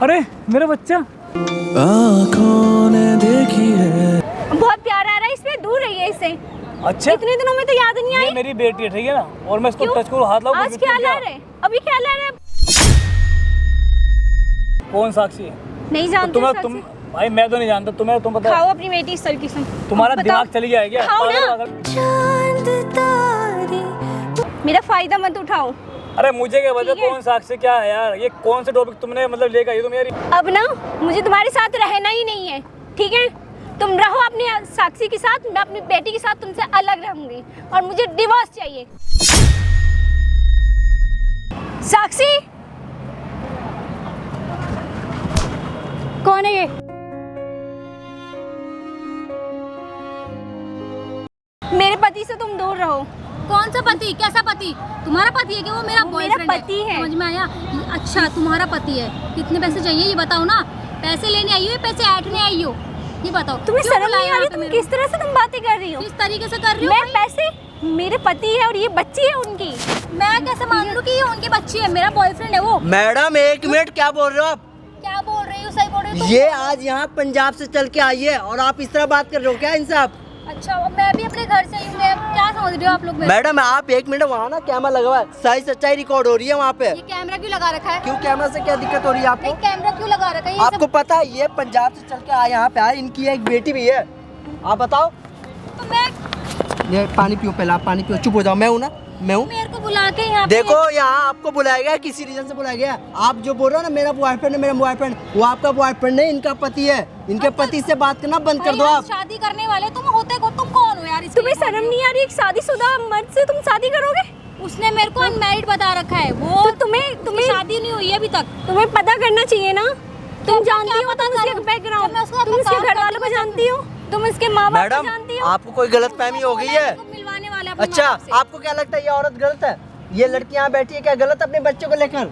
अरे मेरा बच्चा आँखों ने देखी है। बहुत प्यार आ रहा है इसमें, दूर रहिए इससे। अच्छा इतने दिनों में तो याद नहीं आई। ये मेरी बेटी है, ठीक है ना, और मैं इसको टच करूँ, हाथ लाऊं? आज क्या ला रहे? अभी क्या ला रहे? कौन साक्षी है? नहीं जानते। तुम भाई मैं तो नहीं जानता, तुम पता खाओ अपनी बेटी इस तरीके से। तुम्हारा दिमाग चली गया है क्या? खाओ ना। मेरा फायदा मत उठाओ। अरे मुझे क्या पता कौन साक्षी क्या है यार, ये कौन से टॉपिक तुमने मतलब लेकर आई तुम यार? अब ना मुझे तुम्हारे साथ रहना ही नहीं है, ठीक है? तुम रहो अपनी साक्षी के साथ, मैं अपनी बेटी के साथ तुमसे अलग रहूंगी और मुझे डिवोर्स चाहिए। साक्षी कौन है ये? मेरे पति से तुम दूर रहो। कौन सा पति? कैसा पति? तुम्हारा पति है कि वो मेरा बॉयफ्रेंड है? पति है। समझ में आया? अच्छा तुम्हारा पति है, कितने पैसे चाहिए ये बताओ ना। पैसे लेने आई हो या पैसे ऐंठने आई हो ये बताओ। तुम्हें शर्म नहीं आ रही? तुम किस तरह से तुम बातें कर रही हो? किस तरीके से कर रही हो? मैं पैसे, मेरे पति है और ये बच्ची है उनकी। मैं कैसे मान लूं कि ये उनकी बच्ची है? मेरा बॉयफ्रेंड है वो। मैडम एक मिनट, क्या बोल रहे हो आप? क्या बोल रही हो? सही बोल रही हो? ये आज यहाँ पंजाब से चल के आई है और आप इस तरह बात कर रहे हो क्या इनसे? आप अच्छा मैं भी अपने घर से हूँ, मैं क्या समझ रही हो आप लोग? मैडम आप एक मिनट, वहाँ ना कैमरा लगा हुआ है, सही सच्चाई रिकॉर्ड हो रही है वहाँ पे। ये कैमरा क्यों लगा रखा है? क्यों कैमरा से क्या दिक्कत हो रही है आपको? नहीं कैमरा क्यों लगा रखा है? ये आपको पता है ये पंजाब से चल के आए यहाँ पे आए, इनकी एक बेटी भी है। आप बताओ। तो मैं ये पानी पियो पहले, आप पानी पियो, चुप हो जाओ। मैं हूँ ना, मैं हूँ। मेरे को बुला के यहाँ पे देखो यहाँ आपको बुलाया गया, किसी रीजन से बुलाया गया। आप जो बोल रहे हो ना मेरा बॉयफ्रेंड है, मेरा बॉयफ्रेंड, वो आपका बॉयफ्रेंड नहीं, इनका पति है। इनके पति से बात करना बंद कर दो आप। शादी करने वाले तुम होते को, तुम कौन हो यार? तुम्हें शर्म नहीं आ रही? एक शादीशुदा मर्द से तुम शादी करोगे? उसने मेरे को अनमैरिड बता रखा है वो। तो तुम्हें शादी नहीं हुई है अभी तक। तुम्हें पता करना चाहिए ना। तुम जानती हो, पता तुम उसके करूं? बैकग्राउंड, जब मैं उसको तुम उसके अपना घर वालों को काम जानती हो, तुम उसके माँ बाप को मैडम जानती हो। आपको कोई गलत फहमी हो गई है? मिलवाने वाला अपने अच्छा माँ बाप से। आपको क्या लगता है ये औरत गलत है? ये लड़की यहाँ बैठी है क्या गलत अपने बच्चों को लेकर?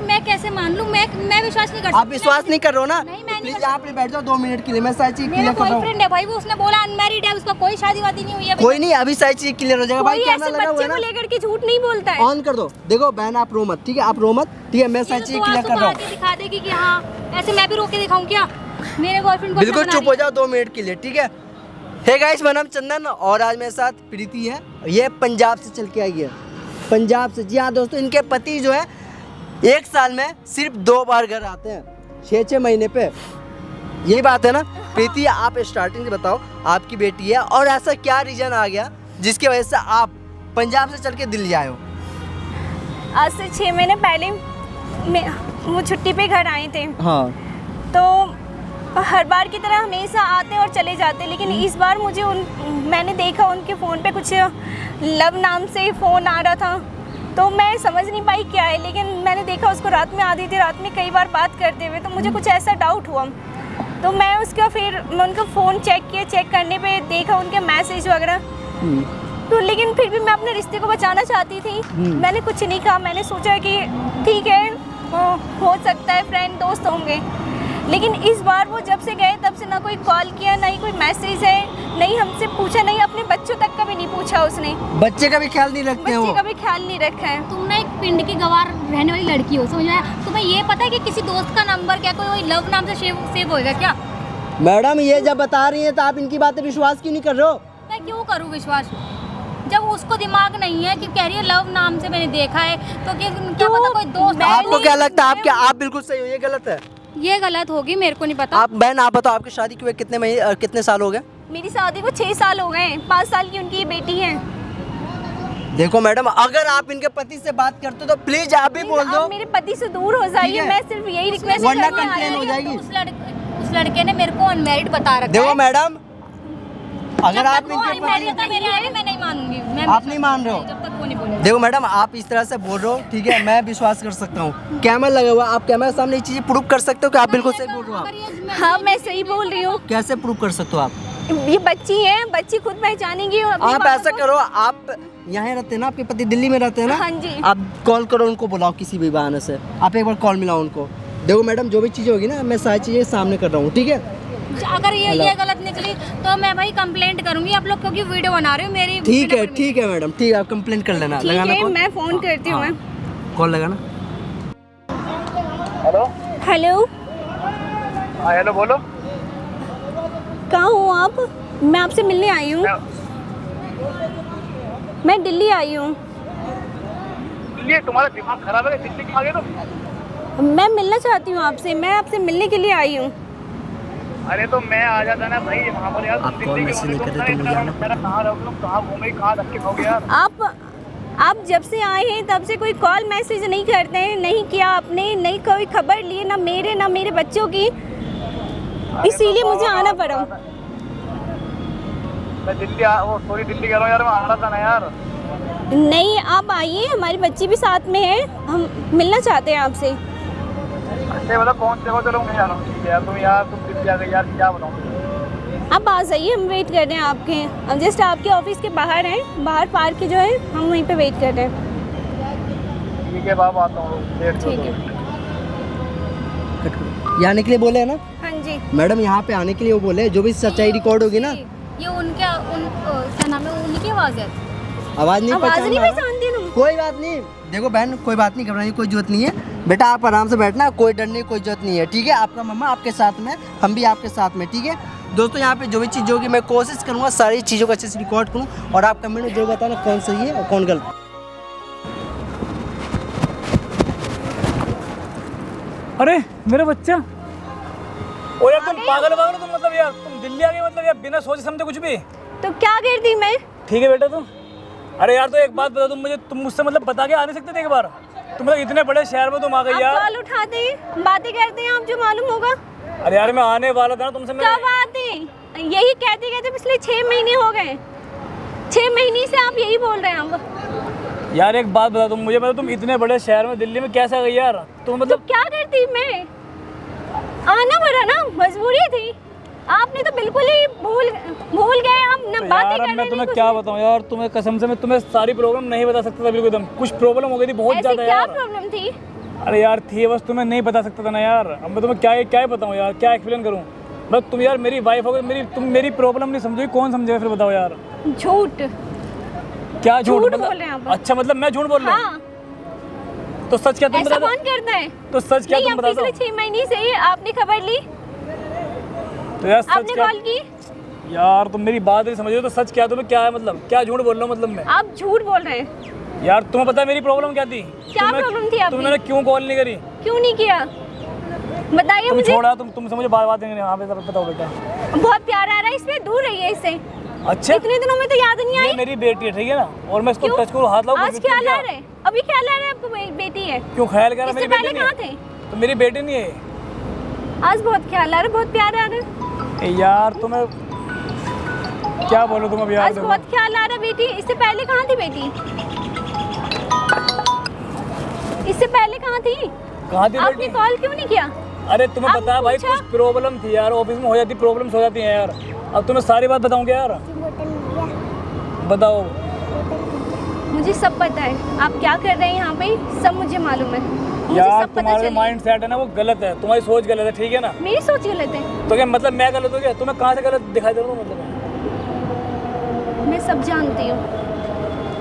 मैं कैसे मान लूं? मैं विश्वास नहीं कर सकती। आप विश्वास नहीं कर रहे हो ना? नहीं, मैं नहीं प्लीज कर आप बैठ जाओ 2 मिनट के लिए, मैं सारी चीज मेरा क्लियर कर रहा हूँ। बॉयफ्रेंड है भाई, वो उसने बोला अनमैरिड है, उसका कोई शादी वादी नहीं हुई है अभी कोई तक। नहीं, अभी सारी चीज क्लियर हो जाएगा। भाई कोई कैमरा ऐसे लगा हुआ बच्चे है को ना, लेकर के झूठ नहीं बोलता है। ऑन कर दो। देखो बहन आप रो मत, ठीक है? आप रो मत, ठीक है? मैं सारी ये चीज तो क्लियर आंसू कर रहा बहा हूँ। के दिखा देगी कि हाँ ऐसे मैं भी रो के दिखाऊं क्या मेरे बॉयफ्रेंड को? बिल्कुल चुप हो जाओ 2 मिनट के लिए, ठीक है? हे गाइस, मेरा नाम चंदन और आज मेरे साथ प्रीति है। ये पंजाब से चल के आई है, पंजाब से। जी हाँ दोस्तों, इनके पति जो है 1 साल में सिर्फ 2 बार घर आते हैं, 6-6 महीने पे। यही बात है ना प्रीति? आप स्टार्टिंग से बताओ, आपकी बेटी है और ऐसा क्या रीजन आ गया जिसकी वजह से आप पंजाब से चल के दिल्ली आए हो? आज से 6 महीने पहले वो छुट्टी पे घर आए थे। हाँ। तो हर बार की तरह हमेशा आते और चले जाते, लेकिन इस बार मुझे मैंने देखा उनके फ़ोन पे कुछ लव नाम से फ़ोन आ रहा था, तो मैं समझ नहीं पाई क्या है, लेकिन मैंने देखा उसको रात में आधी थी, रात में कई बार बात करते हुए, तो मुझे कुछ ऐसा डाउट हुआ। तो मैं उनका फ़ोन चेक किया, चेक करने पे देखा उनके मैसेज वगैरह, तो लेकिन फिर भी मैं अपने रिश्ते को बचाना चाहती थी। मैंने कुछ नहीं कहा, मैंने सोचा कि ठीक है हो सकता है फ्रेंड दोस्त होंगे, लेकिन इस बार वो जब से गए तब से ना कोई कॉल किया, ना ही कोई मैसेज है, नहीं हमसे पूछा, नहीं अपने बच्चों तक का भी नहीं पूछा उसने। बच्चे का भी ख्याल नहीं रखते हैं वो? बच्चे का भी ख्याल नहीं रखा है। तुम ना एक पिंड की गवार रहने वाली लड़की हो, समझ में आया? तुम्हें ये पता है कि किसी दोस्त का नंबर क्या कोई लव नाम से सेव होएगा क्या? मैडम ये जब बता रही हैं तो आप इनकी बातें विश्वास क्यों नहीं कर रहे हो? मैं क्यों करूँ विश्वास जब उसको दिमाग नहीं है कि कह रही है लव नाम से मैंने देखा है, तो क्या पता कोई दोस्त। आपको क्या लगता है? आप बिल्कुल सही हो, ये गलत है? ये गलत होगी, मेरे को नहीं पता। आप बहन आप बताओ, आपकी शादी के हुए कितने साल हो गए? मेरी शादी को 6 साल हो गए, 5 साल की उनकी बेटी है। देखो मैडम, अगर आप इनके पति से बात करते हो तो प्लीज आप भी बोल दो। आप मेरे पति से दूर हो जाइए, मैं सिर्फ यही रिक्वेस्ट वरना करने आई कंप्लेन हूँ। हो जाएगी। उस लड़के ने मेरे को अनमैरिड बता रखा है। देखो मैडम, अगर आप वो इनके unmarried पति, है, मैं नहीं मानूंगी। आप नहीं मान रहे हो? जब तक वो नहीं बोलेगा। देखो मैडम आप इस तरह से बोल रहे हो, ठीक है? मैं विश्वास कर सकता हूँ, कैमरा लगा हुआ, आप कैमरा के सामने ये चीजें प्रूव कर सकते हो कि आप बिल्कुल सही बोल रहे हो? आप हाँ मैं सही बोल रही हूँ। कैसे प्रूव कर सकते हो आप? ये बच्ची है, बच्ची खुद पहचानेंगी। आप ऐसा करो, आप यहाँ रहते हैं ना, आपके पति दिल्ली में रहते हैं ना? हाँ जी। आप कॉल करो उनको, बुलाओ किसी भी बहाने से, आप एक बार कॉल मिलाओ उनको। देखो मैडम जो भी चीज़ होगी ना, मैं सारी चीज़ें सामने कर रहा हूँ, ठीक है? अगर ये गलत निकली तो मैं भाई कंप्लेंट करूंगी आप लोग, क्योंकि वीडियो बना रहे हो मेरी। ठीक है मैडम, ठीक है, आप कंप्लेंट कर लेना। ठीक लगाना है, कॉल? मैं फोन करती हूँ। कॉल लगाना। हेलो हेलो हाँ हेलो बोलो। कहाँ हो आप? मैं आपसे मिलने आई हूँ। मैं दिल्ली आई हूँ। ये तुम्हारा दिमाग खराब है, दिल्ली क्यों आ गए तुम? मैं मिलना चाहती हूँ आपसे, मैं आपसे मिलने के लिए आई हूँ। अरे तो मैं आ जाता ना भाई वहाँ पर यार। आप कॉल मैसेज नहीं कर रहे तो मुझे आना पड़ा। कहाँ रहोगे तुम, कहाँ घूमे, कहाँ धक्के खाओगे यार? आप जब से आए हैं तब से कोई कॉल मैसेज नहीं करते हैं, नहीं किया आपने, नहीं कोई खबर लिए, ना मेरे बच्चों की, इसीलिए मुझे आना पड़ा। मैं दिल्ली दिल्ली कह रहा हूँ यार, मैं आ रहा था ना यार। नहीं आप आइए, हमारी बच्ची भी साथ में है, हम मिलना चाहते हैं आपसे। अच्छा मतलब कौन से चलो मैं जा रहा हूँ। ठीक है यार, तुम दिल्ली आ गए यार, क्या बताऊँ। आप आ जाइए, हम वेट कर रहे हैं आपके। हम जस्ट आपके ऑफिस के बाहर हैं, बाहर पार्क के जो है, हम वहीं पे वेट कर रहे हैं। ठीक है बाबा, आता हूँ। ठीक है। यहाँ आने के लिए बोले है ना हाँ जी मैडम, यहाँ पे आने के लिए वो बोले, जो भी सच्चाई रिकॉर्ड होगी ना। ये क्या नाम है, उनकी आवाज़ है। आवाज़ नहीं पहचानती तुम? कोई बात नहीं, देखो बहन कोई बात नहीं, घबराने की कोई जरूरत नहीं है। बेटा आप आराम से बैठना, कोई डरने की कोई जरूरत नहीं है, ठीक है। आपका मम्मा आपके साथ में, हम भी आपके साथ में, ठीक है। दोस्तों यहाँ पे जो भी चीज़ होगी मैं कोशिश करूँगा सारी चीज़ों को अच्छे से रिकॉर्ड करूँ, और आप कमेंट में जो बताना कौन सही है और कौन गलत। अरे मेरा बच्चा, और यार तुम पागल हो तुम, मतलब यार तुम दिल्ली आ गए, मतलब यार बिना सोचे समझे कुछ भी। तो क्या करती मैं? ठीक है बेटा तुम, अरे यार तो एक बात बता, तुम मुझसे मतलब बता के आ नहीं सकते थे एक बार? तुम मतलब इतने बड़े शहर में तुम आ गई यार। कॉल उठाते हैं, बातें करते हैं, आप जो मालूम होगा। अरे यार मैं आने वाला था ना तुमसे। कब आते? यही कहते कहते पिछले 6 महीने हो गए। 6 महीने से आप यही बोल रहे हैं अब। यार एक बात बता तुम मुझे, मतलब तुम इतने बड़े शहर में दिल्ली में कैसे आ गई यार? तुम मतलब तो क्या करती मैं? आना पड़ा ना, मजबूरी थी। आपने तो बिल्कुल ही भूल गए, आप ना बातें कर रहे। मैं तुम्हें क्या बताऊं यार, तुम्हें कसम से मैं तुम्हें सारी प्रॉब्लम नहीं बता सकता था बिल्कुल एकदम। कुछ प्रॉब्लम हो गई थी बहुत ज्यादा यार। क्या प्रॉब्लम थी? अरे यार थी, बस तुम्हें नहीं बता सकता था ना यार। अब मैं तुम्हें क्या बताऊं यार, क्या एक्सप्लेन करूं? बस तुम यार मेरी वाइफ हो गई, तुम मेरी प्रॉब्लम नहीं समझोगी, कौन समझेगा फिर बताओ यार। झूठ। क्या झूठ बोल रहे हैं आप? अच्छा मतलब मैं झूठ बोल रहा हूँ? हाँ। तो सच क्या तुम बता दो? कौन करता है? तो सच क्या तुम बता दो? पिछले 6 महीने से आपने खबर ली, तो यार सच आपने क्या? कॉल की। यार तुम मेरी बात नहीं समझ रहे हो, तो सच क्या तुम्हें क्या है, मतलब क्या झूठ बोल रहा हूँ मतलब मैं? आप झूठ बोल रहे हैं। यार तुम्हें पता है मेरी प्रॉब्लम क्या थी? क्या प्रॉब्लम थी आपकी? तुमने क्यों कॉल नहीं करी? क्यों नहीं किया बताइए तुम मुझे। छोड़ा, तुमसे मुझे बात नहीं यहाँ पे बताओ बेटा। बहुत प्यार आ रहा है इससे, दूर रहिए इससे। अच्छा इतने दिनों में तो याद नहीं आई। ये मेरी बेटी है, ठीक है ना, और मैं इसको क्यों? टच करूँ, हाथ लाऊं? आज ख्याल आ रहा है, अभी ख्याल आ रहा है आपको बेटी है? क्यों ख्याल कर रहा? मेरी इससे बेटी पहले नहीं कहाँ है थे? तो मेरी बेटी नहीं है। आज बहुत ख्याल आ रहा है, बहुत प्यार आ रहा है। यार तुम्हें क्या बोलो तुम अभी यार? आज बहुत ख्याल आ रहा है बेटी। इससे पहले कहाँ थी बेटी? इससे पहले कहाँ थी? कहाँ थी आपने बेटी? कॉल क्यों नहीं किया? अरे तुम्हें पता है भाई, पूछा? कुछ प्रॉब्लम थी यार, ऑफिस में हो जाती प्रॉब्लम्स हो जाती हैं यार। अब तुम्हें सारी बात बताऊं क्या यार? बताओ। मुझे सब पता है आप क्या कर रहे हैं यहाँ पे, सब मुझे मालूम है। मुझे यार सब पता तुम्हारा चल माइंड सेट है ना वो गलत है, तुम्हारी सोच गलत है, ठीक है ना? मेरी सोच गलत है? तो क्या मतलब मैं गलत हो गया? तुम्हें कहाँ से गलत दिखाई दे रहा हूँ मतलब? मैं सब जानती हूँ।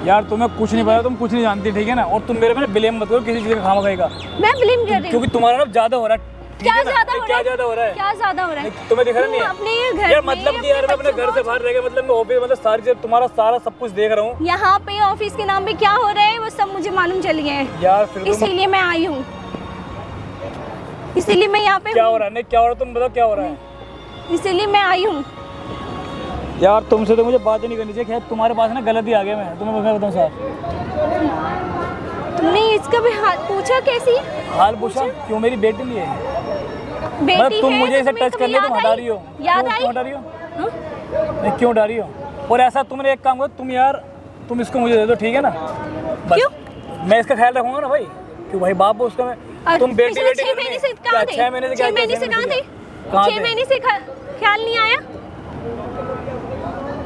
यार तुम्हें कुछ नहीं पता, तुम कुछ नहीं जानती, ठीक है ना? और तुम मेरे पे ब्लेम मत करो किसी चीज़ का खामखा का। मैं ब्लेम कर रही हूँ? क्योंकि तुम्हारा ना ज्यादा हो रहा है, ठीक क्या है ना? ज्यादा हो रहा है? क्या ज्यादा हो रहा है? क्या ज्यादा हो रहा है? तुम्हें दिख रहा नहीं है? अपने घर यार में मतलब कि यार मैं अपने घर से बाहर रह गया, मतलब मैं ऑफिस मतलब सारी चीज तुम्हारा सारा सब कुछ देख रहा हूँ। यहाँ पे ऑफिस के नाम पे क्या हो रहा है वो सब मुझे मालूम चल गया है यार फिर इसीलिए मैं आई हूँ, इसीलिए मैं यहाँ पे क्या हो रहा है? नहीं क्या हो रहा है, तुम बताओ क्या हो रहा है? इसीलिए मैं आई हूँ। यार तुमसे तो मुझे बात ही नहीं करनी चाहिए, खैर तुम्हारे पास ना गलती आ गया। मैं तुम्हें मैं बताऊँ साहब, तुमने इसका भी हाल पूछा? कैसी हाल पूछा? क्यों? मेरी बेटी नहीं है बेटी मतलब तुम है, मुझे तो इसे तुम्हें टच करने तुम हटा रही हो। याद क्यों आई? हटा रही हो? हाँ? नहीं क्यों हटा रही हो? और ऐसा तुमने एक काम करो, तुम यार तुम इसको मुझे दे दो, ठीक है ना? बस क्यों? मैं इसका ख्याल रखूंगा ना भाई, क्यों भाई बाप हो उसका मैं। तुम बेटी पिछले बेटी 6 महीने से कहाँ थे? 6 महीने से क्या? 6 महीने से कहाँ थे? 6 महीने से ख्याल नहीं आया?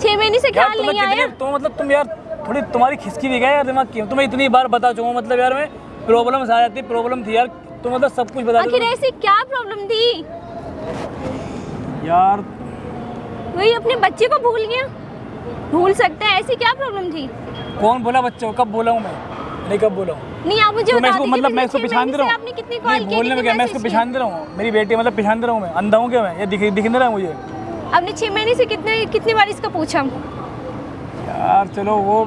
6 महीने से ख्याल नहीं आया? तो मतलब तुम यार थोड़ी तुम्हारी खिसकी भी गया यार दिमाग की। तुम्हें इतनी बार बता चुका हूँ, मतलब यार मैं प्रॉब्लम आ जाती, प्रॉब्लम थी यार, तुम मतलब सब कुछ बता आखिर ऐसी क्या प्रॉब्लम थी? यार वही अपने बच्चे को भूल गया? भूल सकता है, ऐसी क्या प्रॉब्लम थी? कौन बोला बच्चों? कब बोला हूँ मैं? नहीं कब बोला हूँ? नहीं आप मुझे तो मैं बता इसको दीजिए, मतलब मैं पिछले इसको 6 पहचान दे रहा महीने हूँ। से आपने कितनी कॉल नहीं, की, बोलने में क्या, कितने मैं इसको मैसेज पहचान दे रहा हूँ। मेरी बेटी मतलब पहचान दे रहा हूँ मैं। अंधा हूँ क्या मैं? ये दिख नहीं रहा है मुझे? किए? आपने 6 महीने से कितनी बार इसका पूछा? यार चलो वो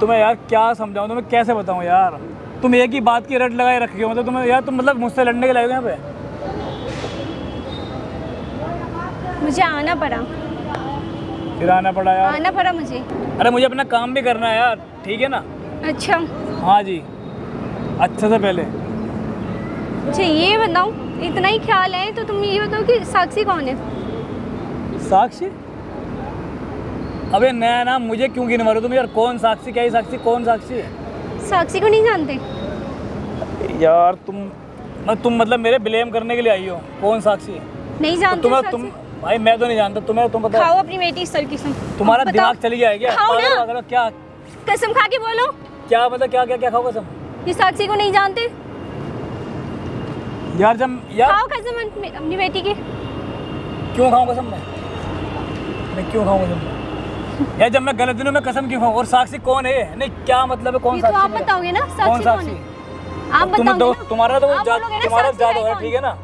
तुम्हें यार क्या समझाऊँ, तुम्हें कैसे बताऊँ यार। तुम एक ही बात की रट लगाए रखे हो, मतलब तुम्हें यार तुम मतलब मुझसे लड़ने के लाए हो यहाँ पे। मुझे आना पड़ा, फिर आना पड़ा यार। आना पड़ा मुझे। अरे मुझे अपना काम भी करना है यार, ठीक है ना? अच्छा हाँ जी, अच्छे से पहले। अच्छा ये बताओ, इतना ही ख्याल है तो तुम ये बताओ कि साक्षी कौन है? साक्षी? अबे नया नाम मुझे क्यों गिनवा रहे हो तुम यार? कौन साक्षी, क्या ही साक्षी, कौन साक्षी है? साक्षी को नहीं जानते? यार तुम मतलब मेरे ब्लेम करने के लिए आई हो। कौन साक्षी है? नहीं जानते तुम्हें साक्षी? तुम भाई मैं तो नहीं जानता तुम्हें, तुम बताओ। खाओ अपनी बेटी इस तरीके से। तुम्हारा बताओ। दिमाग चली गया है क्या? खाओ पागल ना। वागल हो क्या? कसम खा के बोलो, क्या मतलब क्या क्या क्या खाओ कसम? ये साक्षी को नहीं जानते? यार जब यार खाओ कसम अपनी बेटी की। क्यों खाऊं कसम मैं क्यों खाऊं कसम? यार जब मैं गलत दिनों में कसम क्यों खाऊं? और साक्षी कौन है? नहीं क्या मतलब है? कौन ये तो साक्षी आप मेरा? बताओगे ना कौन साक्षी कौन साक्षी? है? आप तुम बताओगे दोस्त ना? तुम्हारा तो आप बोलोगे ना तुम्हारा साक्षी जादू है है, कौन? ठीक है ना?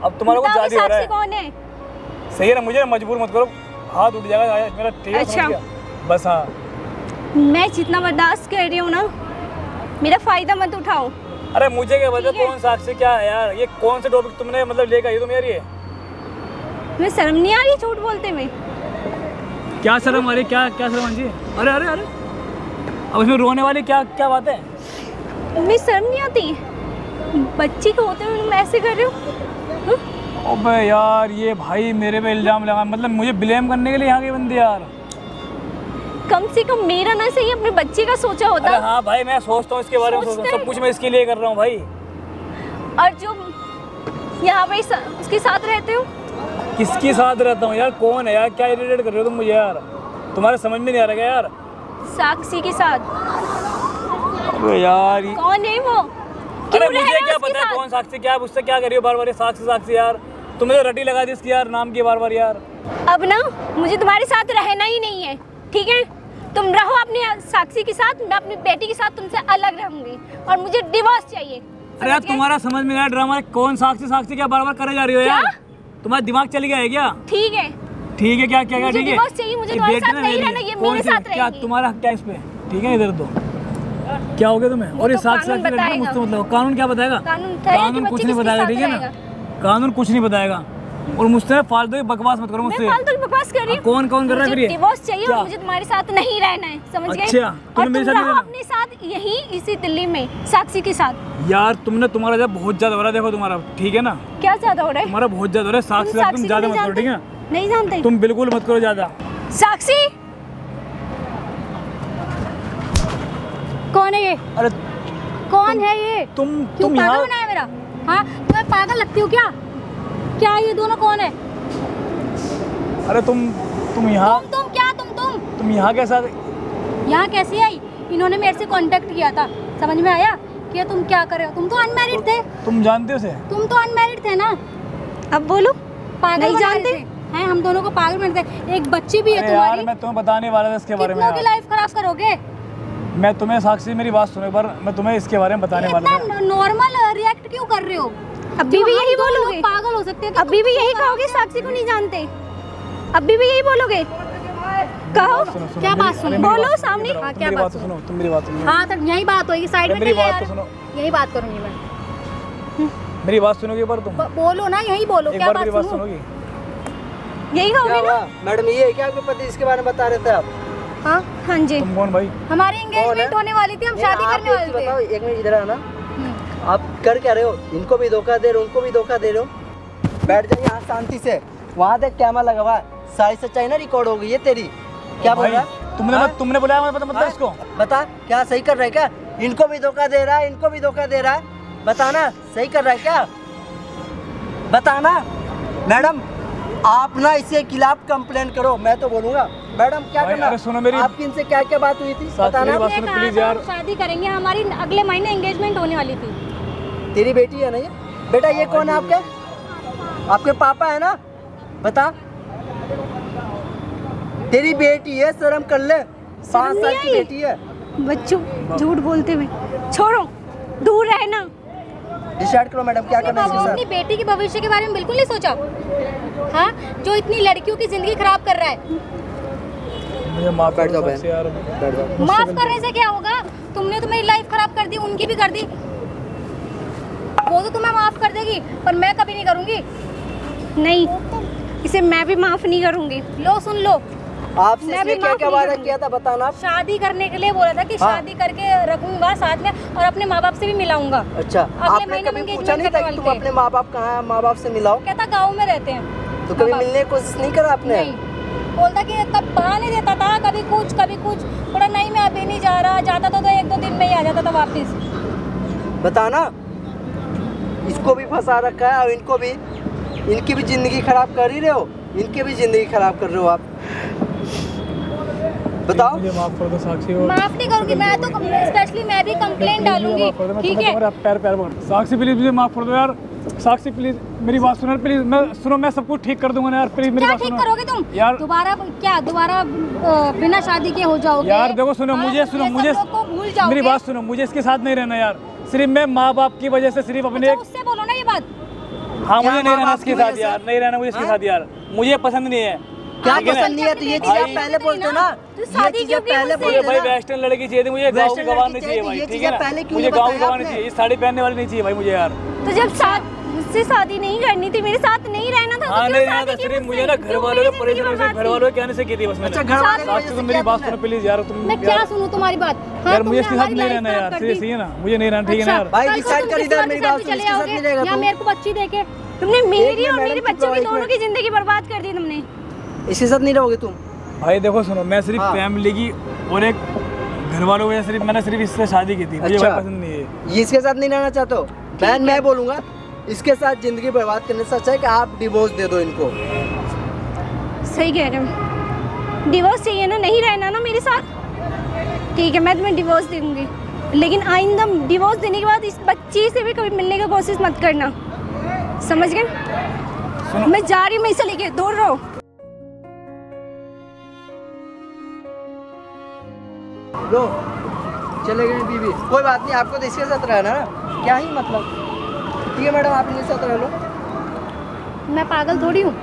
अब तुम्हारा कुछ बताओ जादू हो रहा साक्षी है। कौन है? सही है ना? मुझे मजबूर मत करो, हाथ उठ जाएगा यार मेरा, ठीक है? अच्छा। समझ गया? बस हाँ। मैं जितना बर्दाश्त कर रही हूँ ना, मेरा फायदा मत उठाओ। अरे मुझे क्या पता ठीक है। कौन साक्षी क्या है यार? ये कौन से टॉपिक तुमने मतलब लेकर आई तुम यार? ये मैं शर्म नहीं आ रही झूठ बोलते में? क्या शर्म आ रही? क्या क्या शर्म आ रही? अरे अरे अरे, अब इसमें रोने वाली क्या क्या बात है? मैं शर्म नहीं आती? बच्ची को होते हुए तुम ऐसे कर रहे हो? अबे यार ये भाई मेरे पे इल्जाम लगा, मतलब मुझे ब्लेम करने के लिए यहाँ के बंदे यार। कम से कम मेरा ना सही अपने बच्चे का सोचा अरे होता। हाँ भाई मैं सोचता हूँ इसके बारे में, सोचता हूँ सब कुछ मैं इसके लिए कर रहा हूँ भाई। और जो यहाँ पे उसके साथ रहते हो, किसके साथ रहता हूँ यार? कौन है यार? क्या इरिटेट कर रहे हो तुम मुझे यार? तुम्हारे समझ में नहीं आ रहा क्या यार? साक्षी के साथ। अबे यार कौन है वो? अरे क्यों रह मुझे रहे हो क्या उसके पता है साथ? कौन साक्षी? क्या उससे क्या करियो बार बार? साक्षी साक्षी यार, तुमने तो रटी लगा दी इसकी यार नाम की बार बार यार। अब ना मुझे तुम्हारे साथ रहना ही नहीं है, ठीक है? तुम रहो अपनी साक्षी के साथ, मैं अपनी बेटी के साथ तुमसे अलग रहूंगी और मुझे डिवोर्स चाहिए। अरे यार समझ गए? तुम्हारा समझ में यार ड्रामा कौन साक्षी साक्षी क्या बार बार करे जा रही हो यार? क्या? तुम्हारा दिमाग चल गया है क्या? ठीक है, ठीक है क्या क्या क्या मुझे ठीक है? divorce चाहिए, मुझे ये तुम्हारे बेटी साथ ना नहीं मेरी, रहना, ये कौन मेरे सी? साथ क्या रहेगी। तुम्हारा हक क्या इस पे? ठीक है इधर दो। क्या हो गया तुम्हें? और ये तो साक्षी कानून साक्षी लड़ना बताएगा। मुझसे मतलब कानून क्या बताएगा? कानून है कि कानून बच्चे कुछ नहीं किसके बताएगा, साथ ठीक है ना? रहेगा। कानून कुछ नहीं बताएगा। और मुझसे फालतू की बकवास मत करो मैं मुझसे। फालतू की बकवास कर रही हूँ। कौन कौन कर रहा है फिर मुझे ये? डिवोर्स चाहिए क्या? और मुझे तुम्हारे साथ नहीं रहना है, समझ गए? अच्छा, और तुम्हें मेरे तुम साथ नहीं रहो रहना? अपने साथ यही इसी दिल्ली में साक्षी के साथ। यार तुमने तुम्हारा जब बहुत ज्यादा हो रहा है, देखो तुम्हारा, ठीक है ना? क्या ज्यादा हो रहा है? तुम्हारा बहुत ज्यादा हो रहा है। साक्षी तुम साक्षी तुम साक्षी को ज्यादा नहीं मत करो, ठीक है? जानते? नहीं जानते? तुम बिल्कुल मत करो ज्यादा। साक्षी कौन है ये? अरे कौन है ये? तुम क्यों पागल यहाँ बनाया मेरा? हाँ तुम्हें पागल लगती हो क्या? क्या ये दोनों कौन है? अरे तुम यहाँ तुम क्या तुम यहाँ कैसे आ गए? यहाँ कैसे आई? इन्होंने मेरे से कांटेक्ट किया था, समझ में आया कि तुम क्या कर रहे हो? तुम तो अनमैरिड थे। तुम जानते हो उसे? तुम तो अनमैरिड थे ना? अब बोलो। पागल नहीं बना जानते? रहे थे। हैं हम दोनों को पागल बनाते थे। एक बच्ची भी है अरे यार तुम्हारी। मैं तुम्हें बताने वाला था इसके बारे में कितनों की यार। लाइफ खराब करोगे? मैं तुम्हें साक्षी मेरी बात सुनो एक बार, मैं तुम्हें इसके बारे में बताने वाला था। इतना नॉर्मल रिएक्ट क्यों कर रहे हो? अभी भी जो यही हम दोनों बोलोगे? पागल हो सकते हैं कि अभी तुम भी यही क्यों कहोगे? करोगे? साक्षी को नहीं जानते? अभी भी यही बोलोगे? कहो। सुनो, सुनो, क्या मेरी- बात सुनो? अरे मेरी बोलो बात- सामने। मेरी हाँ, बात- क्या मेरी बात बात तो सुनो, तुम मेरी बात सुनो। हाँ तो यही बात होगी, साइड में मेरी नहीं बात यार। तो सुनो। यही बात करूंगी मैं। मेरी बात सुनोगे एक बार तुम? बोलो ना, यही बोलो। एक क्या बार बात मेरी बात सुनूं? सुनोगी? यही क्या कहोगे ना? हुआ मैडम? ये है क्या आपके पति इसके बारे में बता रहे थे आप? हाँ हाँ जी। तुम कौन भाई? हमारी कौन एंगेजमेंट है? होने वाली थी, हम नहीं, शादी आप करने एक वाले चीज़ थे। बताओ, एक मिनट इधर आना। आप कर क्या रहे हो? इनको भी धोखा दे रहे हो, उनको भी धोखा दे रहे हो। बैठ जाइए यहाँ शांति से। वहाँ देख कैमरा लगा हुआ है, सारी सच्चाई ना रिकॉर्ड हो गई है तेरी। क्या बोल भाई, रहा है? तुमने हाँ? तुमने बुलाया मतलब हाँ? इसको? बता क्या सही कर रहा है क्या? इनको भी धोखा दे रहा है, इनको भी धोखा दे रहा है। बताना सही कर रहा है क्या? बताना। मैडम आप ना इसके खिलाफ कंप्लेन करो, मैं तो बोलूँगा। मैडम क्या भाई, करना? अरे सुनो मेरी- आपकी इनसे क्या क्या बात हुई थी साथ बताना। मेरी बात हमने सुनो कहा प्लीज था, यार। हम शादी करेंगे, हमारी अगले महीने एंगेजमेंट होने वाली थी। तेरी बेटी है ना ये? बेटा ये कौन है आपके? आपके पापा है ना? बता। तेरी बेटी है, शर्म कर ले। 5 साल की आई? बेटी है। बच्चों झूठ बोलते हुए छोड़ो। दूर रहना। डिसाइड करो मैडम क्या करना है बाबा इसके अपनी साथ। बेटी के भविष्य के बारे में बिल्कुल नहीं सोचा। हाँ, जो इतनी लड़कियों की जिंदगी खराब कर रहा है। मुझे माफ बैठ कर जाओ दो बहन, साक्षी यार। बैठ जाओ। माफ करने से क्या होगा? तुमने तो मेरी लाइफ खराब कर दी, उनकी भी कर दी। वो तो तुम्हें माफ कर देगी, पर मैं कभी नहीं करूंगी। नहीं, इसे मैं भी माफ़ नहीं करूँगी। लो सुन लो, आपसे मैं इसने भी क्या माफ क्या नहीं वादा करूंगी। किया था बताना आप। शादी करने के लिए बोला था कि हाँ। शादी करके रखूंगा साथ में, और अपने माँ बाप से भी मिलाऊंगा। अच्छा, अगले आपने महीने कभी engagement पूछा नहीं था करने कि तुम वाले थे। अपने माँ बाप कहाँ हैं, माँ बाप से मिलाओ? कहता गाँव में रहते हैं। तो कभी माँ बाप। मिलने की कोशिश नहीं करा आपने? नहीं, बोलता कि कब बहाने देता था, कभी कुछ थोड़ा, नहीं मैं अभी नहीं जा रहा, जाता तो 1-2 दिन में ही आ जाता था वापस। बताना, इसको भी फंसा रखा है और इनको भी, इनकी भी जिंदगी खराब कर ही रहे हो, इनकी भी जिंदगी खराब कर रहे हो आप। बताओ। मुझे माफ कर दो साक्षी। और माफ नहीं करूंगी मैं तो, स्पेशली मैं भी कंप्लेंट डालूंगी, ठीक है? पैर पकड़। साक्षी प्लीज मुझे माफ कर दो यार। साक्षी प्लीज मेरी बात सुनो प्लीज। मैं सब कुछ ठीक कर दूंगा ना यार, प्लीज मेरी क्या बात ठीक सुनो करोगे तुम यार। दोबारा बिना शादी के हो जाओगे यार देखो सुनो, हाँ, मुझे ये सब लोग को भूल जाओगे। मेरी बात सुनो, मुझे इसके साथ नहीं रहना यार। सिर्फ मैं माँ बाप की वजह से सिर्फ अपने अच्छा, उससे बोलो ना ये बात। हाँ, क्या मुझे नहीं रहना माँ-बाप इसके की वजह साथ से? यार, नहीं रहना मुझे इसके हाँ? साथ यार। मुझे पसंद नहीं है। क्या ठीक है ना? पसंद नहीं है? तो ये चीज़ आप पहले बोलते ना, तो ये शादी चीज़ें क्यों की पहले मुझसे? मुझे बोलते भाई ना। वेस्टर्न लड़की चाहिए थी, मुझे गाँव की वेस्टर्न गवार लड़की नहीं चाहिए चाहिए, भाई, ये ठीक है चीज़ें पहले ना? क्यों मुझे नहीं गाँव की बताया गवार नहीं आपने? चाहिए, ये साड़ी पहनने वाली नहीं चाहिए भाई मुझे यार। तो जब मुझसे शादी नहीं करनी थी, मेरे साथ नहीं रहना था, तो हाँ, क्यों नहीं रहना शादी था। की सिर्फ मुझसे? मुझे ना घर क्यों वालों मेरी के परेशानी जिंदगी से, बर्बाद घर वालों के कहने से की थी बस मैंने। अच्छा, घर वाले की साक्षी वजह तुम से मेरी क्या बात करना सुनो है? प्लीज यार। तुम मैं क्या सुनूं तुम्हारी बात? हाँ, यार मुझे तुमने इसके साथ हमारी नहीं life रहना खराब यार, कर सीरियस दी। ही है ना, मुझे नहीं रहना, ठीक है ना यार। भाई कल को डिसाइड तुम कर किसी इधर, और मेरी के बात साथ सुन, भी इसके चले साथ नहीं रहेगा आओगे, या तू। मेरे को बच्ची देके। तुमने मेरी और मैडम, मेरे चुप बच्चों रहो, की एक दोनों मिनट। की जिंदगी बर्बाद कर दी तुमने। इसके साथ नहीं रहोगे तुम? भाई देखो सुनो, मैं सिर्फ हाँ। फैमिली की और एक घर वालों की वजह से मैंने सिर्फ इससे शादी की थी। मुझे अच्छा। भाई पसंद नहीं है। ये इसके साथ नहीं रहना चाहते हो? बहन मैं बोलूँगा, इसके साथ जिंदगी बर्बाद करने से अच्छा है कि आप डिवोर्स दे दो इनको। सही कह रहे हो, डिवोर्स चाहिए ना, नहीं रहना ना मेरे साथ, ठीक है मैं तुम्हें डिवोर्स दे दूँगी, लेकिन आइंदा डिवोर्स देने के बाद इस बच्ची से भी कभी मिलने की कोशिश मत करना, समझ गए? सुनो। मैं जा रही हूँ, मैं इसे लेके, दूर रहो। लो चले गए बीवी, कोई बात नहीं, आपको तो इसके साथ रहना ना, क्या ही मतलब। ठीक है मैडम, आप इनके साथ रह लो। मैं पागल थोड़ी हूँ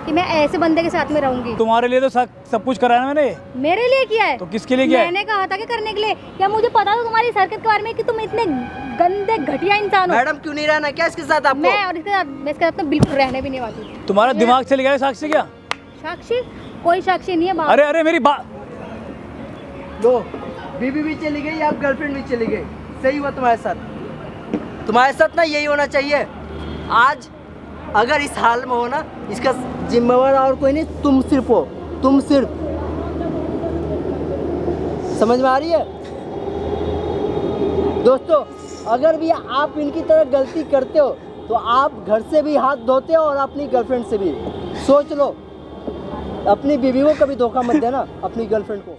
कि मैं ऐसे बंदे के साथ में रहूंगी। तुम्हारे लिए तो सब कुछ कराया ना मैंने। मेरे लिए किया है तो किसके लिए किया है? मैंने कहा था कि करने के लिए, या मुझे पता था तुम्हारी इस हरकत के बारे में कि तुम इतने गंदे घटिया इंसान हो। मैडम क्यों नहीं रहना, क्या इसके साथ आपको? मैं इसके साथ तो बिल्कुल रहने भी नहीं वाली। तुम्हारा दिमाग चल गया है साक्षी क्या? साक्षी? कोई साक्षी नहीं है बाप। अरे मेरी बात। लो बीवी भी चली गई, आप गर्लफ्रेंड भी चली गई, सही हुआ तुम्हारे साथ। तुम्हारे साथ ना यही होना चाहिए। आज अगर इस हाल में हो ना, इसका जिम्मेवार और कोई नहीं, तुम सिर्फ हो, तुम सिर्फ। समझ में आ रही है दोस्तों? अगर भी आप इनकी तरह गलती करते हो तो आप घर से भी हाथ धोते हो और अपनी गर्लफ्रेंड से भी। सोच लो, अपनी बीवी को कभी धोखा मत देना, अपनी गर्लफ्रेंड को।